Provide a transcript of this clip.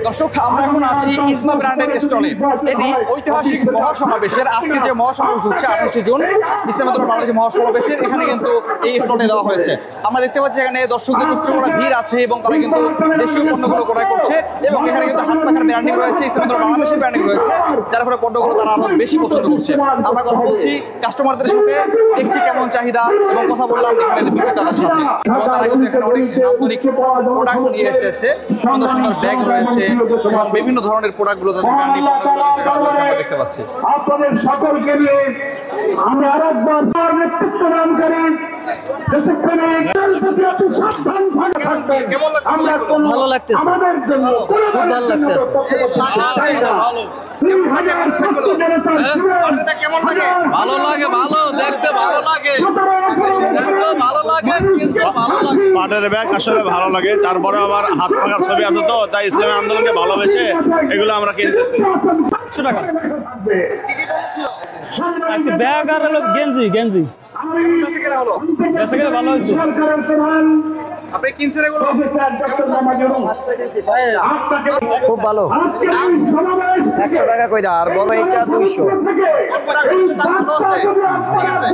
দর্শক, আমরা এখন আছি ইসমা ব্র্যান্ডের স্টলে। এটি ঐতিহাসিক মহাসমাবেশের আজকে যে মহাসমাবেশ হচ্ছে 28শে জুন ইসলামী বাংলাদেশ মহাসমাবেশের, এখানে কিন্তু এই স্টলে দেওয়া হয়েছে। আমরা দেখতে পাচ্ছি এখানে দর্শকদের উচ্চ বড় ভিড় আছে এবং তারা কিন্তু দেশীয় পণ্যগুলো ক্রয় করছে এবং এখানে কিন্তু হাত পাখার ব্র্যান্ডিং রয়েছে, ইসলামী বাংলাদেশের ব্র্যান্ডিং রয়েছে, যার ফলে পণ্যগুলো তারা আরো বেশি পছন্দ করছে। আমরা কথা বলছি কাস্টমারদের সাথে, দেখছি কেমন চাহিদা এবং কথা বললাম এখানে বিক্রেতাদের সাথে। এবং তারা কিন্তু এখানে অনেক নান্দনিক প্রোডাক্ট নিয়ে এসেছে, সুন্দর সুন্দর ব্যাগ রয়েছে এবং বিভিন্ন ধরনের প্রোডাক্টগুলো তাদের ব্র্যান্ডিং আমরা দেখতে পাচ্ছি। আপনাদের সকলকে নিয়ে আমরা আরেকবার নেতৃত্ব দান করি। ভালো লাগতেছে, খুব ভালো লাগতেছে। ভালো লাগে, ভালো দেখতে ভালো লাগে, ভালো লাগে, কিন্তু ভালো লাগে। পাটের ব্যাগ আসলে ভালো লাগে, তারপরে আবার হাত পাখার ছবি আছে তো, তাই ইসলামী আন্দোলনকে ভালোবেসে এগুলো আমরা কিনতেছি। আজকে ব্যাগ আর হলো গেঞ্জি গেঞ্জি বেসে গেলে ভালো হয়েছে। আপনি কিনছেন এগুলো? খুব ভালো, 100 টাকা কইরা, আর বড় এটা 200। দাম ভালো আছে, ঠিক আছে।